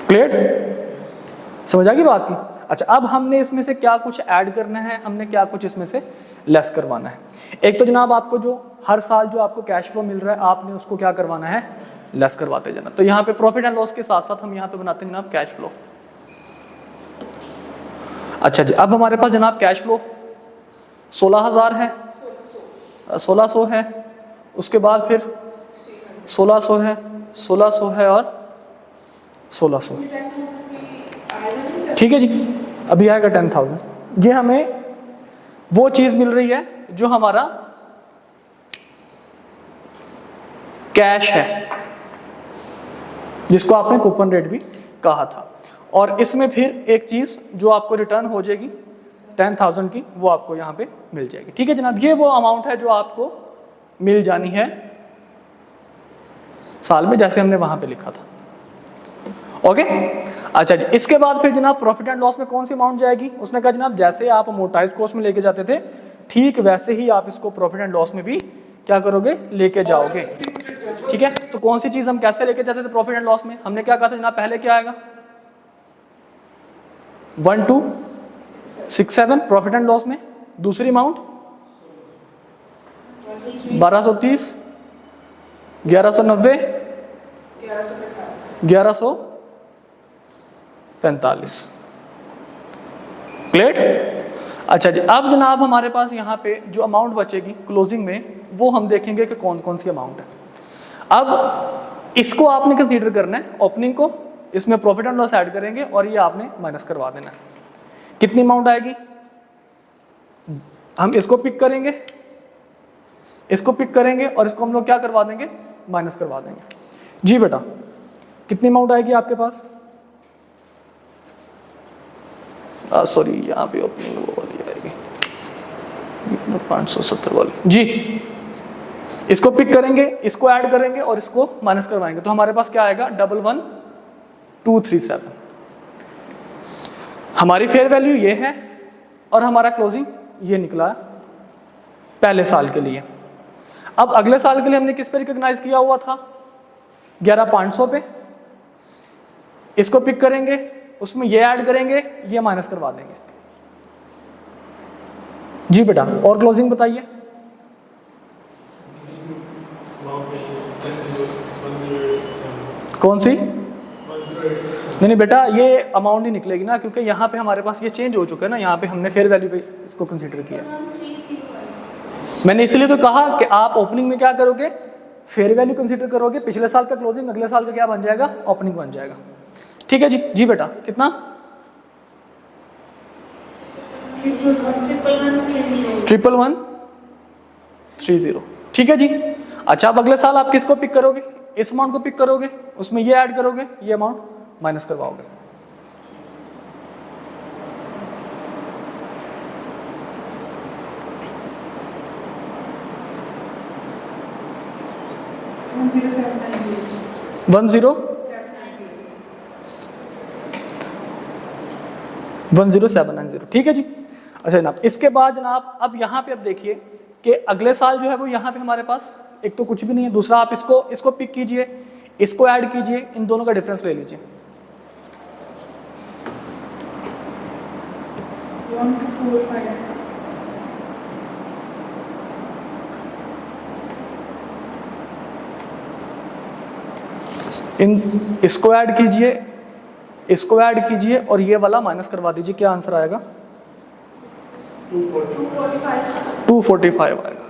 Clear? समझ आ गई बात की? अच्छा, अब हमने इसमें से क्या कुछ ऐड करना है, हमने क्या कुछ इसमें से लेस करवाना है। एक तो जनाब आपको जो हर साल जो आपको कैश फ्लो मिल रहा है, आपने उसको क्या करवाना है, लेस करवाते जाना। तो यहाँ पे प्रॉफिट एंड लॉस के साथ साथ हम यहाँ पे बनाते हैं जनाब कैश फ्लो। अच्छा जी, अब हमारे पास जनाब कैश फ्लो 16,000 है, 1600 है, उसके बाद फिर 1600 है, 1600 है और 1600। ठीक है जी, अभी आएगा 10,000। ये हमें वो चीज मिल रही है जो हमारा कैश है, जिसको आपने कूपन रेट भी कहा था। और इसमें फिर एक चीज जो आपको रिटर्न हो जाएगी 10,000 की, वो आपको यहाँ पे मिल जाएगी। ठीक है जनाब, ये वो अमाउंट है जो आपको मिल जानी है साल में, जैसे हमने वहां पे लिखा था। ओके, अच्छा जी, इसके बाद फिर जनाब प्रॉफिट एंड लॉस में कौन सी अमाउंट जाएगी? उसने कहा जनाब जैसे आप अमोर्टाइज कॉस्ट में लेके जाते थे, ठीक वैसे ही आप इसको प्रॉफिट एंड लॉस में भी क्या करोगे, लेके जाओगे। ठीक है, तो कौन सी चीज हम कैसे लेके जाते थे प्रॉफिट एंड लॉस में? हमने क्या कहा था जनाब, पहले क्या आएगा 1267 प्रॉफिट एंड लॉस में, दूसरी अमाउंट 1230, 1190, 1145। क्लियर? अच्छा जी, अब जनाब हमारे पास यहाँ पे जो अमाउंट बचेगी क्लोजिंग में, वो हम देखेंगे कि कौन कौन सी अमाउंट है। अब इसको आपने कंसीडर करना है, ओपनिंग को, इसमें प्रॉफिट एंड लॉस ऐड करेंगे और ये आपने माइनस करवा देना है। कितनी अमाउंट आएगी? हम इसको पिक करेंगे, इसको पिक करेंगे और इसको हम लोग क्या करवा देंगे, माइनस करवा देंगे। जी बेटा, कितनी अमाउंट आएगी आपके पास? सॉरी, यहाँ पे ओपनिंग वो वाली आएगी 570 वाली। जी, इसको पिक करेंगे, इसको ऐड करेंगे और इसको माइनस करवाएंगे, तो हमारे पास क्या आएगा 11,237। हमारी फेयर वैल्यू ये है और हमारा क्लोजिंग ये निकला पहले साल के लिए। अब अगले साल के लिए हमने किस पे रिकॉग्नाइज किया हुआ था, 11,500 पे। इसको पिक करेंगे, उसमें ये ऐड करेंगे, ये माइनस करवा देंगे। जी बेटा, और क्लोजिंग बताइए। कौन सी? नहीं बेटा, ये अमाउंट ही निकलेगी ना, क्योंकि यहाँ पे हमारे पास ये चेंज हो चुका है ना, यहाँ पे हमने फेयर वैल्यू पे इसको कंसीडर किया। मैंने इसलिए तो कहा कि आप ओपनिंग में क्या करोगे, फेयर वैल्यू कंसीडर करोगे, पिछले साल का क्लोजिंग अगले साल का क्या बन जाएगा, ओपनिंग बन जाएगा। ठीक है जी। जी बेटा, कितना? 11,130। ठीक है जी। अच्छा, अब अगले साल आप किसको पिक करोगे, इस अमाउंट को पिक करोगे, उसमें ये ऐड करोगे, ये अमाउंट माइनस करवाओगे। One zero 10790। ठीक है जी। अच्छा जनाब, इसके बाद जनाब अब यहाँ पे अब देखिए कि अगले साल जो है वो यहाँ पे हमारे पास एक तो कुछ भी नहीं है, दूसरा आप इसको पिक कीजिए, इसको ऐड कीजिए, इन दोनों का डिफरेंस ले लीजिए। इसको ऐड कीजिए, इसको ऐड कीजिए और ये वाला माइनस करवा दीजिए। क्या आंसर आएगा? 245 आएगा।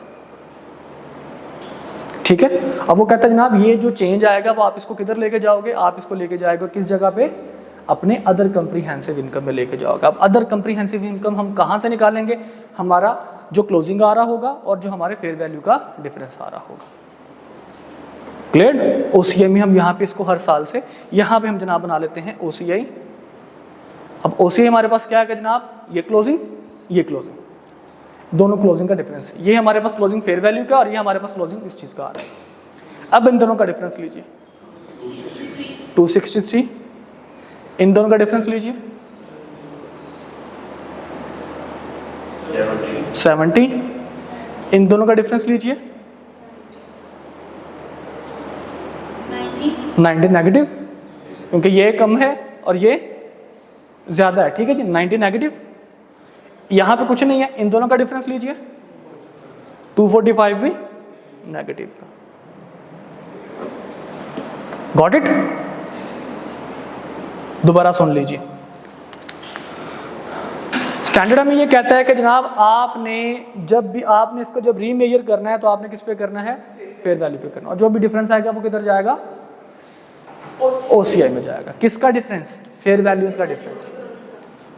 ठीक है। अब वो कहता है जनाब ये जो चेंज आएगा वो आप इसको किधर लेके जाओगे, आप इसको लेके जाएगा किस जगह पे, अपने अदर कंप्रीहेंसिव इनकम में लेके जाओगे। अब अदर कंप्रीहेंसिव इनकम हम कहाँ से निकालेंगे, हमारा जो क्लोजिंग आ रहा होगा और जो हमारे फेयर वैल्यू का डिफरेंस आ रहा होगा। क्लियर? ओसीआई में हम यहाँ पे इसको हर साल से यहाँ पे हम जनाब बना लेते हैं ओसीआई। अब ओसीआई हमारे पास क्या है जनाब, ये क्लोजिंग, ये क्लोजिंग, दोनों क्लोजिंग का डिफरेंस। ये हमारे पास क्लोजिंग फेयर वैल्यू का और ये हमारे पास क्लोजिंग इस चीज का आ रहा है। अब इन दोनों का डिफरेंस लीजिए 263, इन दोनों का डिफरेंस लीजिए 70, इन दोनों का डिफरेंस लीजिए 90 नेगेटिव क्योंकि ये कम है और ये ज़्यादा है, ठीक है जी। 90 नेगेटिव, यहाँ पे कुछ नहीं है, इन दोनों का डिफरेंस लीजिए, 245 भी नेगेटिव का। Got it? दोबारा सुन लीजिए। स्टैंडर्ड हमें ये कहता है कि जनाब आपने जब भी आपने इसको जब रीमेजर करना है तो आपने किस पे करना है? फेयर वैल्यू पे करना, और जो भी डिफरेंस आएगा वो किधर जाएगा? OCI में जाएगा। किसका डिफरेंस? फेयर वैल्यूज का डिफरेंस,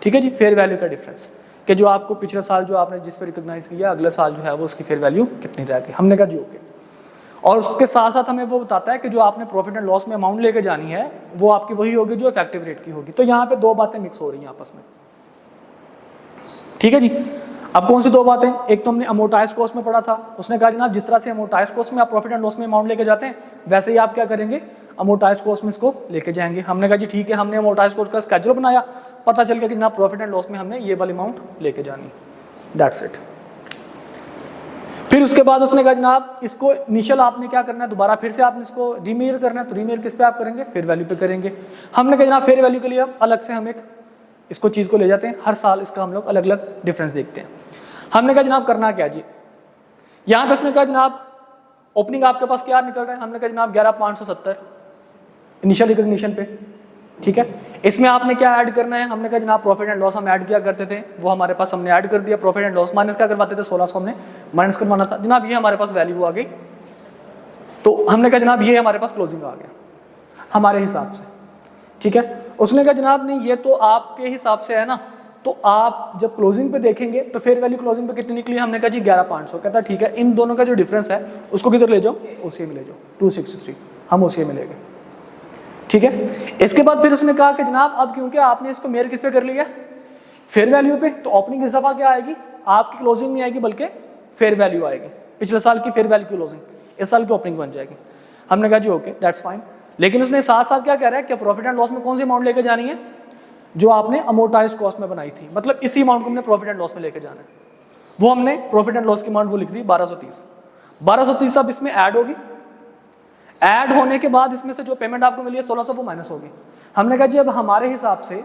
ठीक है जी, फेयर वैल्यू का डिफरेंस, कि जो आपको पिछले साल जो आपने जिस पे रिकॉग्नाइज किया अगले साल जो है वो उसकी फेयर वैल्यू कितनी रहेगी। हमने कहा जी ओके। और उसके साथ साथ हमें वो बताता है कि जो आपने प्रॉफिट एंड लॉस में अमाउंट लेके जानी है वो आपकी वही होगी जो इफेक्टिव रेट की होगी। तो यहाँ पे दो बातें मिक्स हो रही हैं आपस में, ठीक है जी। अब कौन सी दो बातें? एक तो हमने अमोर्टाइज कॉस्ट में पढ़ा था, उसने कहा जनाब जिस तरह से अमोर्टाइज कॉस्ट में आप प्रॉफिट एंड लॉस में अमाउंट लेके जाते हैं वैसे ही आप क्या करेंगे? अमोर्टाइज कॉस्ट में इसको लेके जाएंगे। हमने कहा जी ठीक है, हमने अमोर्टाइज कॉस्ट का स्केड्यूल बनाया, पता चल गया कि जनाब प्रॉफिट एंड लॉस में हमने ये वाली अमाउंट लेके जानी, दैट्स इट। फिर उसके बाद उसने कहा जनाब इसको इनिशियल आपने क्या करना है, दोबारा फिर से आपने इसको रीमेजर करना है। तो रीमेजर किस पे आप करेंगे? फेयर वैल्यू पे करेंगे। हमने कहा जनाब फेयर वैल्यू के लिए अब अलग से हम एक इसको चीज़ को ले जाते हैं, हर साल इसका हम लोग अलग अलग डिफरेंस देखते हैं। हमने कहा जनाब करना क्या जी, यहाँ पे उसने कहा जनाब ओपनिंग आपके पास क्या निकल रहा है? हमने कहा जनाब 11,570 इनिशियल रिकॉग्निशन पे, ठीक है। इसमें आपने क्या ऐड करना है? हमने कहा जनाब प्रॉफिट एंड लॉस हम ऐड किया करते थे, वो हमारे पास हमने ऐड कर दिया। प्रॉफिट एंड लॉस माइनस क्या करवाते थे? 1600 हमने माइनस करवाना था जनाब, ये हमारे पास वैल्यू आ गई। तो हमने कहा जनाब ये हमारे पास क्लोजिंग आ गया हमारे हिसाब से, ठीक है। उसने कहा जनाब नहीं ये तो आपके हिसाब से है ना, तो आप जब क्लोजिंग पे देखेंगे तो फेयर वैल्यू क्लोजिंग पे कितनी निकली? हमने कहा जी 11,500। कहता ठीक है, इन दोनों का जो डिफरेंस है उसको किधर ले जाओ? OCI में ले जाओ, 263 हम OCI में ले गए, ठीक है। इसके बाद फिर उसने कहा कि जनाब अब क्योंकि आपने इसको मेयर किस पे कर लिया? फेयर वैल्यू पे, तो ओपनिंग इस दफा क्या आएगी? आपकी क्लोजिंग नहीं आएगी बल्कि फेयर वैल्यू आएगी। पिछले साल की फेयर वैल्यू की क्लोजिंग इस साल की ओपनिंग बन जाएगी। हमने कहा जी ओके दैट्स फाइन। लेकिन उसने साथ साथ क्या कह रहा है कि प्रॉफिट एंड लॉस में कौन सी अमाउंट लेकर जानी है? जो आपने अमोर्टाइज कॉस्ट में बनाई थी, मतलब इसी अमाउंट को हमने प्रॉफिट एंड लॉस में लेके जाना है। वो हमने प्रॉफिट एंड लॉस की अमाउंट वो लिख दी 1230 अब इसमें ऐड होगी। ऐड होने के बाद इसमें से जो पेमेंट आपको मिली है 1600 वो माइनस होगी। हमने कहा जी अब हमारे हिसाब से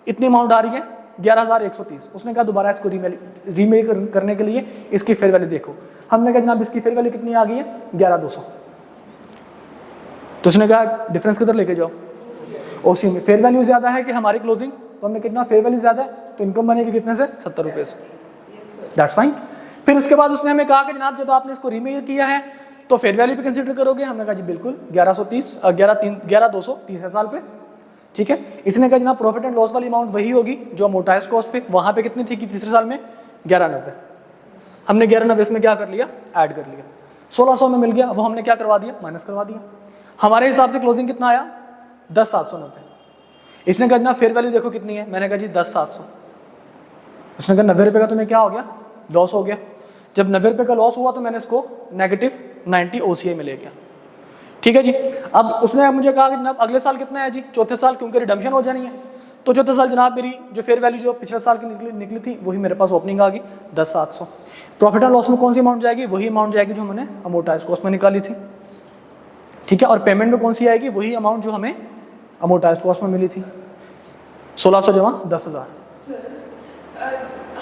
इतनी अमाउंट आ रही है 11,130। उसने कहा दोबारा इसको रीमेक करने के लिए इसकी फेयर वैल्यू देखो। हमने कहा जनाब इसकी फेयर वैल्यू कितनी आ गई है? 11,200। तो उसने कहा डिफरेंस किधर लेके जाओ? OCI में। फेयर वैल्यू ज्यादा है कि हमारी क्लोजिंग, तो हमने कितना फेयर वैल्यू ज्यादा है तो इनकम बनेगी कितने से? 70 रुपये से, दैट्स फाइन। फिर उसके बाद उसने हमें कहा कि जनाब जब आपने इसको रीमेजर किया है तो फेयर वैल्यू पे कंसीडर करोगे? हमने कहा जी बिल्कुल 11,230 साल पे, ठीक है। इसने कहा जनाब प्रॉफिट एंड लॉस वाली अमाउंट वही होगी जो अमोर्टाइज कॉस्ट पे, वहां पे कितनी थी कि तीसरे साल में 1190। हमने 1190 इसमें क्या कर लिया? ऐड कर लिया। 1600 में मिल गया, वो हमने क्या करवा दिया? माइनस करवा दिया। हमारे हिसाब से क्लोजिंग कितना आया? 10,790। इसने कहा जनाब फेयर वैल्यू देखो कितनी है? मैंने कहा जी 10,700। उसने कहा 90 रुपये का तुम्हें क्या हो गया? लॉस हो गया। जब 90 रुपये का लॉस हुआ तो मैंने इसको -90 OCI में ले गया, ठीक है जी। अब उसने मुझे कहा कि जनाब अगले साल कितना है जी? चौथे साल, क्योंकि रिडम्पशन हो जानी है। तो चौथे साल जनाब मेरी जो फेयर वैल्यू जो पिछले साल की निकली थी वही मेरे पास ओपनिंग आ गई 10,700। प्रॉफिट एंड लॉस में कौन सी अमाउंट जाएगी? वही अमाउंट जाएगी जो हमने अमोर्टाइज कॉस्ट में निकाली थी, ठीक है। और पेमेंट में कौन सी आएगी? वही अमाउंट जो हमें अमोर्टाइज कॉस्ट में मिली थी, 1600 जमा 10,000।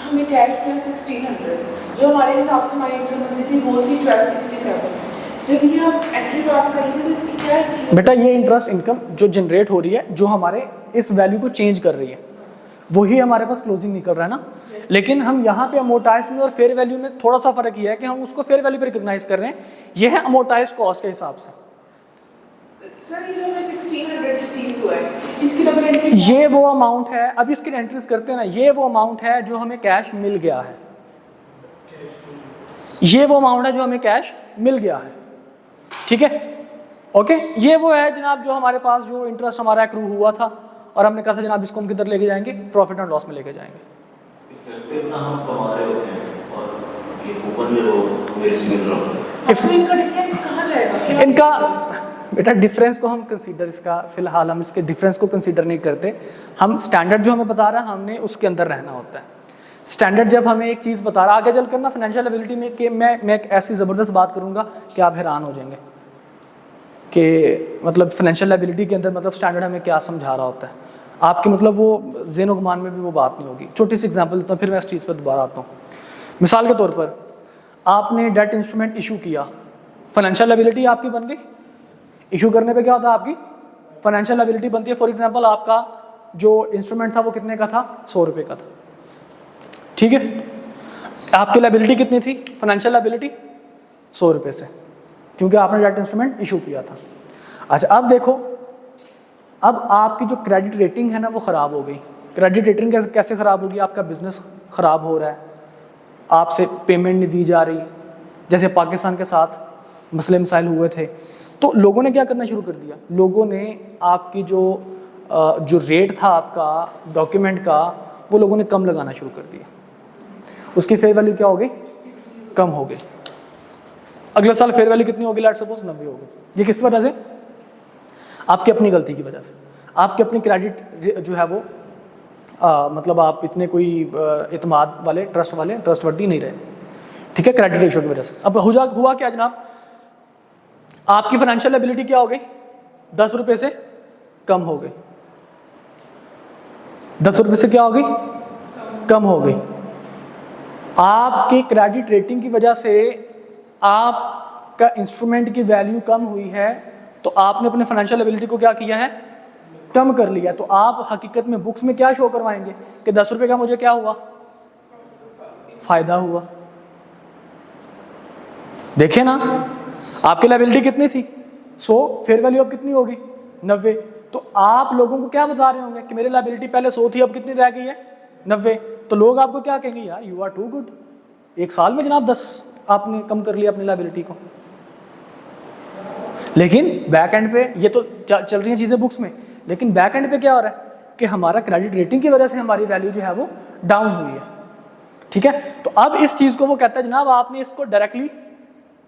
हमें कैश प्लस 1600 जो हमारे हिसाब से हमारी इनकम बनती थी वो थी 1267। जब ये आप एंट्री पास करेंगे तो इसकी क्या है? बेटा ये इंटरेस्ट इनकम जो जनरेट हो रही है, जो हमारे इस वैल्यू को चेंज कर रही है, वही हमारे पास क्लोजिंग निकल रहा है ना। लेकिन हम यहाँ पे अमोर्टाइज में और फेयर वैल्यू में थोड़ा सा फर्क ये है कि हम उसको फेयर वैल्यू पे रिकॉग्नाइज कर रहे हैं, ये है अमोर्टाइज कॉस्ट के हिसाब से। सर ये जो हमें 1600 रिसीव हुआ है इसकी डबल एंट्री, ये वो अमाउंट है, अब इसकी एंट्रीज करते हैं ना, ये वो अमाउंट है जो हमें कैश मिल गया है, ये वो अमाउंट है जो हमें कैश मिल गया है, ठीक है ओके। ये वो है जनाब जो हमारे पास जो इंटरेस्ट हमारा एक्रू हुआ था और हमने कहा था जनाब इसको हम किधर लेके जाएंगे? प्रॉफिट एंड लॉस में लेके जाएंगे। हम कमा रहे होते हैं और ये कूपन में वो मेरे से मिल रहा है, तो इनका डिफरेंस कहाँ जाएगा? इनका बेटा डिफरेंस को हम कंसीडर, इसका फिलहाल हम इसके डिफरेंस को कंसीडर नहीं करते। हम स्टैंडर्ड जो हमें बता रहा है हमने उसके अंदर रहना होता है। स्टैंडर्ड जब हमें एक चीज़ बता रहा है, आगे चलकर ना फाइनेंशियल एबिलिटी में कि मैं एक ऐसी ज़बरदस्त बात करूंगा कि आप हैरान हो जाएंगे। कि मतलब फाइनेंशियल लायबिलिटी के अंदर मतलब स्टैंडर्ड हमें क्या समझा रहा होता है, आपके मतलब वो ज़हन गुमान में भी वो बात नहीं होगी। छोटी सी एग्जांपल देता हूँ, फिर मैं इस चीज़ पर दोबारा आता हूँ। मिसाल के तौर पर आपने डेट इंस्ट्रूमेंट इशू किया, फाइनेंशियल लायबिलिटी आपकी बन गई। इशू करने पे क्या होता है, आपकी फाइनेंशियल लायबिलिटी बनती है। फॉर एग्जांपल आपका जो इंस्ट्रूमेंट था वो कितने का था, 100 रुपये का था, ठीक है। आपकी लायबिलिटी कितनी थी, फाइनेंशियल लायबिलिटी 100 रुपये से, क्योंकि आपने डेट इंस्ट्रूमेंट इशू किया था। अच्छा अब देखो, अब आपकी जो क्रेडिट रेटिंग है ना वो ख़राब हो गई। क्रेडिट रेटिंग कैसे ख़राब होगी, आपका बिजनेस ख़राब हो रहा है, आपसे पेमेंट नहीं दी जा रही, जैसे पाकिस्तान के साथ मसले मसाइल हुए थे, तो लोगों ने क्या करना शुरू कर दिया, लोगों ने आपकी जो रेट था आपका डॉक्यूमेंट का, वो लोगों ने कम लगाना शुरू कर दिया। उसकी फेयर वैल्यू क्या हो गई, कम हो गई। अगले साल फेयर वैल्यू कितनी होगी, लेट्स सपोज 90 हो गई। ये किस वजह से, आपकी अपनी गलती की वजह से, आपकी अपनी क्रेडिट जो है वो मतलब आप इतने कोई इतमाद वाले, ट्रस्टवर्दी नहीं रहे, ठीक है, क्रेडिट रेशो की वजह से। अब हुआ क्या जनाब, आपकी फाइनेंशियल लायबिलिटी क्या हो गई, 10 रुपये से कम हो गई। 10 रुपये से क्या हो गई, कम हो गई। आपकी क्रेडिट रेटिंग की वजह से आपका इंस्ट्रूमेंट की वैल्यू कम हुई है, तो आपने अपने फाइनेंशियल लायबिलिटी को क्या किया है, कम कर लिया। तो आप हकीकत में बुक्स में क्या शो करवाएंगे कि 10 रुपये का मुझे क्या हुआ, फायदा हुआ। देखे ना, आपकी लायबिलिटी कितनी थी, 100, फेयर वैल्यू अब कितनी होगी, 90। तो आप लोगों को क्या बता रहे होंगे कि मेरी लायबिलिटी पहले 100 थी, अब कितनी रह गई है, 90। तो लोग आपको क्या कहेंगे, यार यू आर टू गुड, एक साल में जनाब 10 आपने कम कर लिया अपनी लायबिलिटी को। लेकिन बैक एंड पे ये तो चल रही हैं चीज़ें बुक्स में, लेकिन बैक एंड पे क्या हो रहा है कि हमारा क्रेडिट रेटिंग की वजह से हमारी वैल्यू जो है वो डाउन हुई है, ठीक है। तो अब इस चीज़ को वो कहता है जनाब आपने इसको डायरेक्टली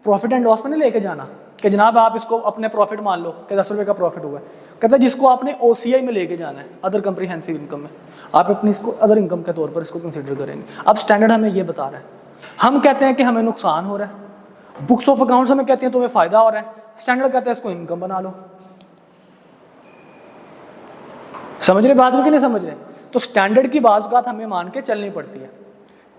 प्रॉफिट एंड लॉस में नहीं लेके जाना कि जनाब आप इसको अपने प्रॉफिट मान लो कि 10 रुपये का प्रॉफिट हुआ है। कहता है जिसको आपने OCI में लेके जाना है, अदर कंप्रीहेंसिव इनकम में, आप अपनी इसको अदर इनकम के तौर पर इसको कंसिडर करेंगे। अब स्टैंडर्ड हमें ये बता रहा है, हम कहते हैं कि हमें नुकसान हो रहा है, बुक्स ऑफ अकाउंट्स हमें कहते हैं तुम्हें फायदा हो रहा है, स्टैंडर्ड कहता है इसको इनकम बना लो। समझ रहे बात को कि नहीं समझ रहे? तो स्टैंडर्ड की बात हमें मान के चलनी पड़ती है,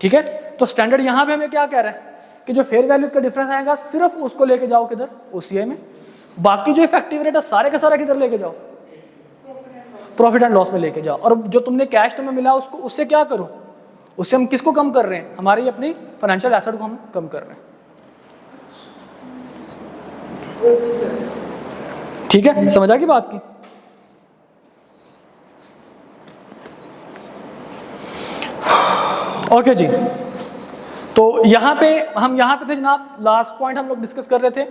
ठीक है। तो स्टैंडर्ड यहाँ पे हमें क्या कह रहा है कि जो फेयर वैल्यूज का डिफरेंस आएगा सिर्फ उसको लेके जाओ किधर, OCI में, बाकी जो इफेक्टिव रेट है सारे का सारा किधर लेके जाओ, प्रॉफिट एंड लॉस में लेके जाओ। और जो तुमने कैश तुम्हें मिला उसको, उससे क्या करो, उससे हम किसको कम कर रहे हैं, हमारी अपनी फाइनेंशियल एसेट को हम कम कर रहे हैं, ठीक है। समझ आ गई बात की? ओके जी, तो यहाँ पे थे जनाब, लास्ट पॉइंट हम लोग डिस्कस कर रहे थे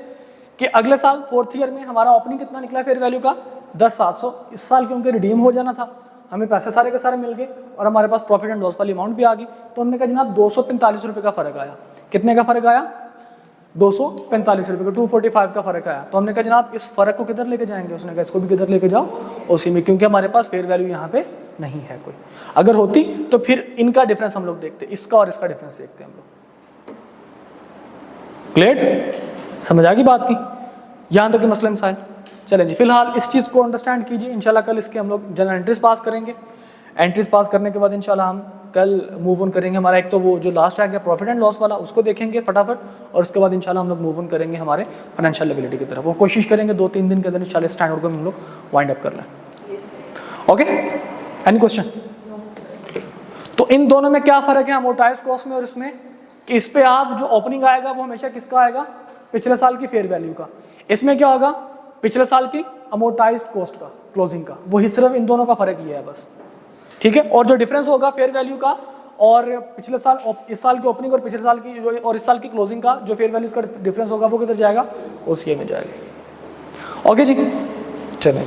कि अगले साल 4th ईयर में हमारा ओपनिंग कितना निकला फेयर वैल्यू का, 10,700। इस साल क्योंकि रिडीम हो जाना था, हमें पैसे सारे के सारे मिल गए और हमारे पास प्रॉफिट एंड लॉस वाली अमाउंट भी आ गई। तो हमने कहा जनाब 245 रुपये का फ़र्क आया। कितने का फ़र्क आया, 245 रुपये का, 245 का फ़र्क आया। तो हमने कहा जनाब इस फ़र्क को किधर लेके जाएंगे, उसने कहा इसको भी किधर लेके जाओ, OCI में, क्योंकि हमारे पास फेयर वैल्यू यहाँ पे नहीं है कोई। अगर होती तो फिर इनका डिफरेंस हम लोग देखते, इसका और इसका डिफरेंस देखते हम लोग। क्लियर, समझ आ गई बात की? यहाँ तक के मसले मसाइल। चलें जी, फिलहाल इस चीज़ को अंडरस्टैंड कीजिए। इंशाल्लाह कल इसके हम लोग जनरल एंट्रीज पास करेंगे। एंट्रीज पास करने के बाद इंशाल्लाह हम कल मूव ऑन करेंगे। हमारा एक तो वो जो लास्ट रह गया प्रॉफिट एंड लॉस वाला, उसको देखेंगे फटाफट, और उसके बाद इंशाल्लाह हम लोग मूव ऑन करेंगे हमारे फाइनेंशियल लायबिलिटी की तरफ। वो कोशिश करेंगे 2-3 दिन के अंदर इंशाल्लाह स्टैंडर्ड को हम लोग वाइंड अप कर लें। Okay, any question? तो इन दोनों में क्या फ़र्क है, अमोर्टाइज कॉस्ट में और इसमें, कि इस पे आप जो ओपनिंग आएगा वो हमेशा किसका आएगा, पिछले साल की फेयर वैल्यू का। इसमें क्या होगा, पिछले साल की अमोर्टाइज कॉस्ट का, क्लोजिंग का। वही सिर्फ इन दोनों का फ़र्क ये है बस, ठीक है। और जो डिफरेंस होगा फेयर वैल्यू का और पिछले साल, इस साल की ओपनिंग और पिछले साल की और इस साल की क्लोजिंग का जो फेयर वैल्यूज का डिफरेंस होगा वो किधर जाएगा, OCI में जाएगा। ओके जी, चलें।